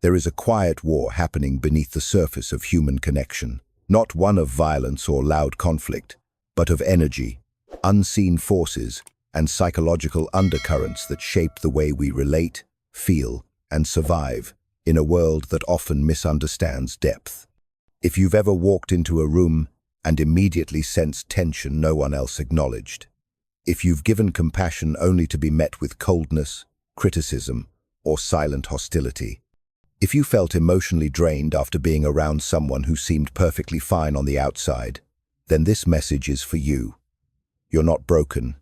There is a quiet war happening beneath the surface of human connection, not one of violence or loud conflict, but of energy, unseen forces, and psychological undercurrents that shape the way we relate, feel, and survive in a world that often misunderstands depth. If you've ever walked into a room and immediately sensed tension no one else acknowledged, if you've given compassion only to be met with coldness, criticism, or silent hostility, if you felt emotionally drained after being around someone who seemed perfectly fine on the outside, then this message is for you. You're not broken.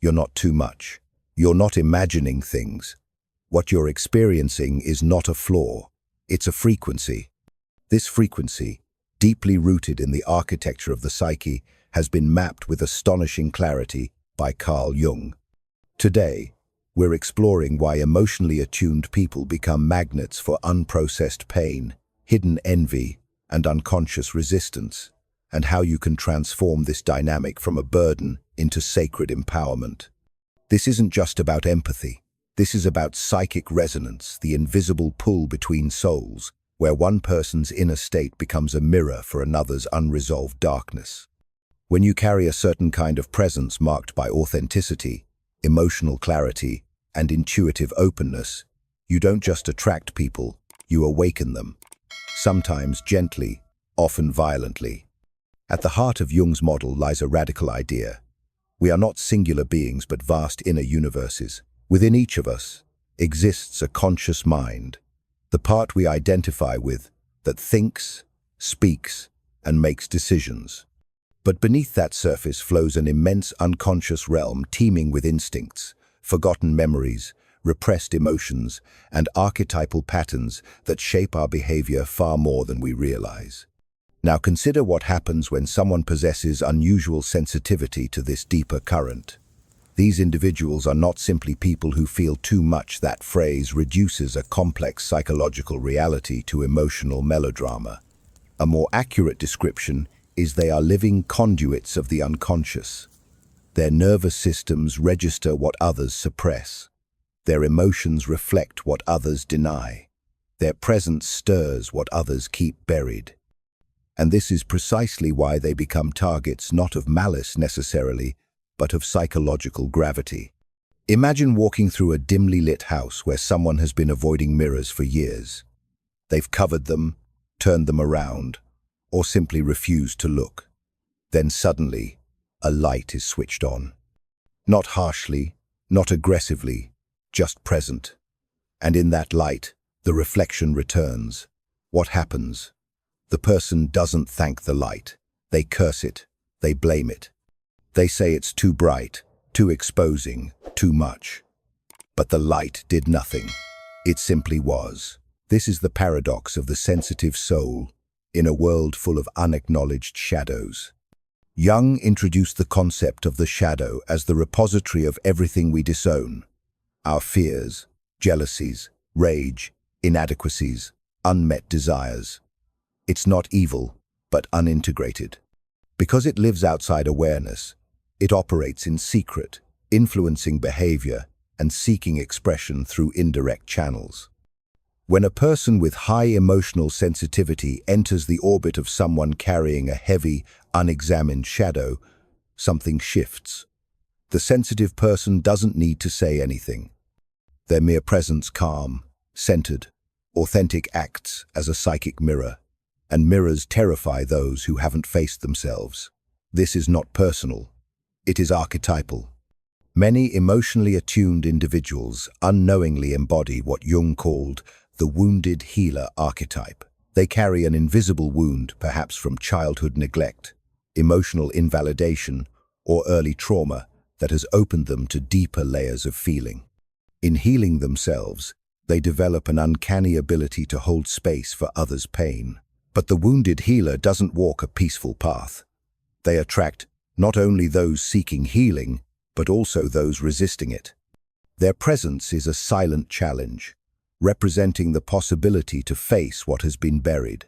You're not too much. You're not imagining things. What you're experiencing is not a flaw. It's a frequency. This frequency, deeply rooted in the architecture of the psyche, has been mapped with astonishing clarity by Carl Jung. Today, we're exploring why emotionally attuned people become magnets for unprocessed pain, hidden envy, and unconscious resistance, and how you can transform this dynamic from a burden into sacred empowerment. This isn't just about empathy. This is about psychic resonance, the invisible pull between souls, where one person's inner state becomes a mirror for another's unresolved darkness. When you carry a certain kind of presence marked by authenticity, emotional clarity, and intuitive openness, you don't just attract people, you awaken them, sometimes gently, often violently. At the heart of Jung's model lies a radical idea. We are not singular beings but vast inner universes. Within each of us exists a conscious mind, the part we identify with, that thinks, speaks, and makes decisions. But beneath that surface flows an immense unconscious realm teeming with instincts, forgotten memories, repressed emotions, and archetypal patterns that shape our behavior far more than we realize. Now consider what happens when someone possesses unusual sensitivity to this deeper current. These individuals are not simply people who feel too much. That phrase reduces a complex psychological reality to emotional melodrama. A more accurate description is they are living conduits of the unconscious. Their nervous systems register what others suppress. Their emotions reflect what others deny. Their presence stirs what others keep buried. And this is precisely why they become targets not of malice necessarily, but of psychological gravity. Imagine walking through a dimly lit house where someone has been avoiding mirrors for years. They've covered them, turned them around, or simply refused to look. Then suddenly, a light is switched on. Not harshly, not aggressively, just present. And in that light, the reflection returns. What happens? The person doesn't thank the light. They curse it. They blame it. They say it's too bright, too exposing, too much. But the light did nothing. It simply was. This is the paradox of the sensitive soul in a world full of unacknowledged shadows. Jung introduced the concept of the shadow as the repository of everything we disown. Our fears, jealousies, rage, inadequacies, unmet desires. It's not evil, but unintegrated. Because it lives outside awareness, it operates in secret, influencing behavior and seeking expression through indirect channels. When a person with high emotional sensitivity enters the orbit of someone carrying a heavy, unexamined shadow, something shifts. The sensitive person doesn't need to say anything. Their mere presence calm, centered, authentic acts as a psychic mirror, and mirrors terrify those who haven't faced themselves. This is not personal. It is archetypal. Many emotionally attuned individuals unknowingly embody what Jung called the wounded healer archetype. They carry an invisible wound, perhaps from childhood neglect, emotional invalidation, or early trauma that has opened them to deeper layers of feeling. In healing themselves, they develop an uncanny ability to hold space for others' pain. But the wounded healer doesn't walk a peaceful path. They attract not only those seeking healing, but also those resisting it. Their presence is a silent challenge, representing the possibility to face what has been buried.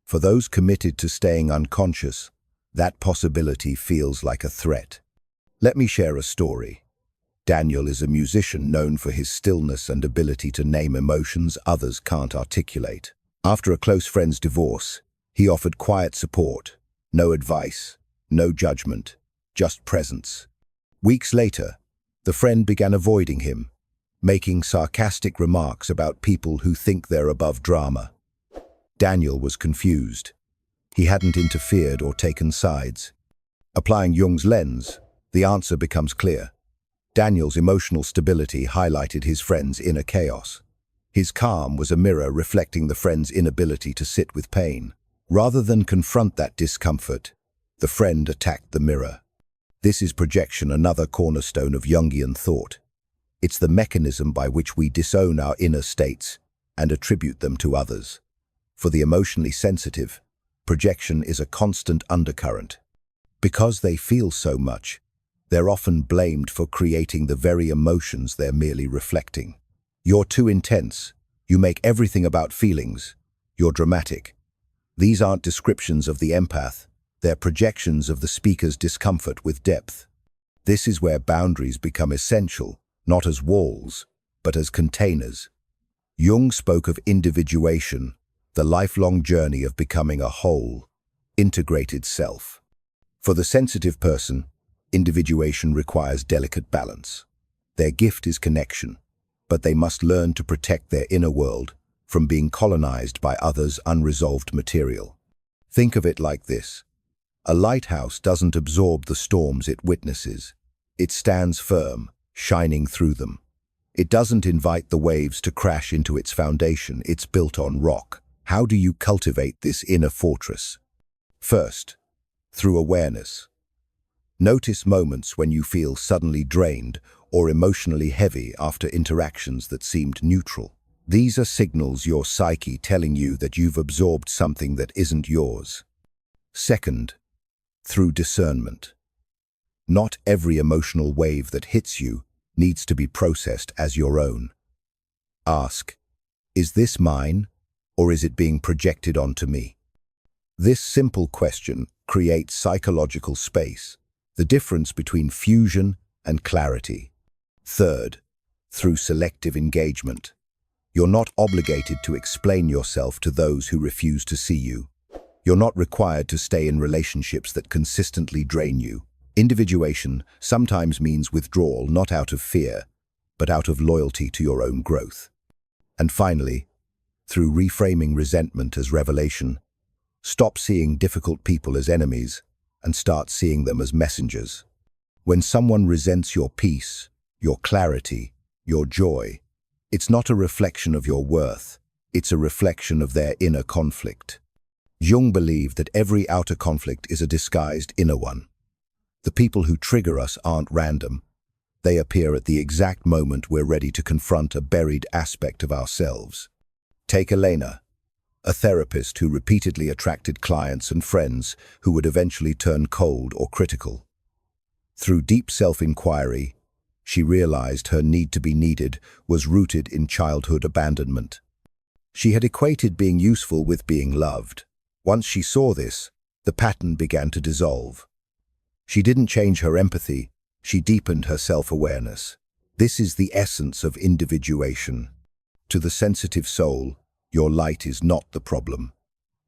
For those committed to staying unconscious, that possibility feels like a threat. Let me share a story. Daniel is a musician known for his stillness and ability to name emotions others can't articulate. After a close friend's divorce, he offered quiet support, no advice, no judgment, just presence. Weeks later, the friend began avoiding him, making sarcastic remarks about people who think they're above drama. Daniel was confused. He hadn't interfered or taken sides. Applying Jung's lens, the answer becomes clear. Daniel's emotional stability highlighted his friend's inner chaos. His calm was a mirror reflecting the friend's inability to sit with pain. Rather than confront that discomfort, the friend attacked the mirror. This is projection, another cornerstone of Jungian thought. It's the mechanism by which we disown our inner states and attribute them to others. For the emotionally sensitive, projection is a constant undercurrent. Because they feel so much, they're often blamed for creating the very emotions they're merely reflecting. You're too intense. You make everything about feelings. You're dramatic. These aren't descriptions of the empath. They're projections of the speaker's discomfort with depth. This is where boundaries become essential, not as walls, but as containers. Jung spoke of individuation, the lifelong journey of becoming a whole, integrated self. For the sensitive person, individuation requires delicate balance. Their gift is connection, but they must learn to protect their inner world from being colonized by others' unresolved material. Think of it like this. A lighthouse doesn't absorb the storms it witnesses. It stands firm, shining through them. It doesn't invite the waves to crash into its foundation. It's built on rock. How do you cultivate this inner fortress? First, through awareness. Notice moments when you feel suddenly drained or emotionally heavy after interactions that seemed neutral. These are signals your psyche telling you that you've absorbed something that isn't yours. Second, through discernment. Not every emotional wave that hits you needs to be processed as your own. Ask, is this mine, or is it being projected onto me? This simple question creates psychological space, the difference between fusion and clarity. Third, through selective engagement. You're not obligated to explain yourself to those who refuse to see you. You're not required to stay in relationships that consistently drain you. Individuation sometimes means withdrawal, not out of fear, but out of loyalty to your own growth. And finally, through reframing resentment as revelation, stop seeing difficult people as enemies and start seeing them as messengers. When someone resents your peace, your clarity, your joy, it's not a reflection of your worth, it's a reflection of their inner conflict. Jung believed that every outer conflict is a disguised inner one. The people who trigger us aren't random. They appear at the exact moment we're ready to confront a buried aspect of ourselves. Take Elena, a therapist who repeatedly attracted clients and friends who would eventually turn cold or critical. Through deep self-inquiry, she realized her need to be needed was rooted in childhood abandonment. She had equated being useful with being loved. Once she saw this, the pattern began to dissolve. She didn't change her empathy, she deepened her self-awareness. This is the essence of individuation. To the sensitive soul, your light is not the problem.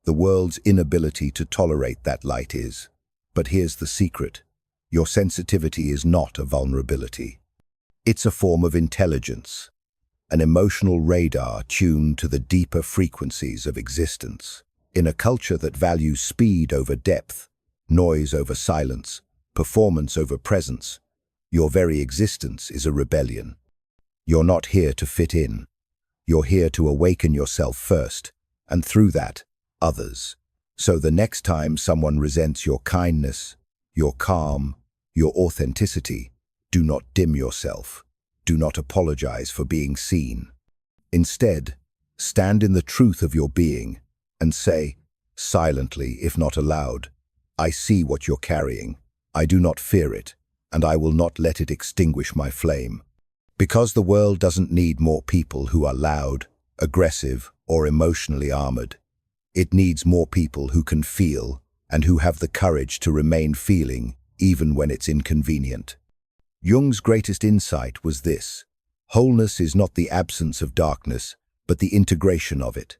The world's inability to tolerate that light is. But here's the secret. Your sensitivity is not a vulnerability. It's a form of intelligence, an emotional radar tuned to the deeper frequencies of existence. In a culture that values speed over depth, noise over silence, performance over presence, your very existence is a rebellion. You're not here to fit in. You're here to awaken yourself first, and through that, others. So the next time someone resents your kindness, your calm, your authenticity, do not dim yourself. Do not apologize for being seen. Instead, stand in the truth of your being and say, silently if not aloud, I see what you're carrying. I do not fear it, and I will not let it extinguish my flame. Because the world doesn't need more people who are loud, aggressive, or emotionally armored. It needs more people who can feel and who have the courage to remain feeling even when it's inconvenient. Jung's greatest insight was this: wholeness is not the absence of darkness, but the integration of it.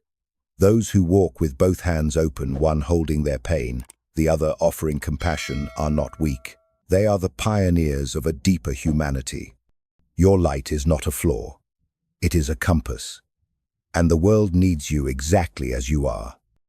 Those who walk with both hands open, one holding their pain, the other offering compassion, are not weak. They are the pioneers of a deeper humanity. Your light is not a flaw. It is a compass. And the world needs you exactly as you are.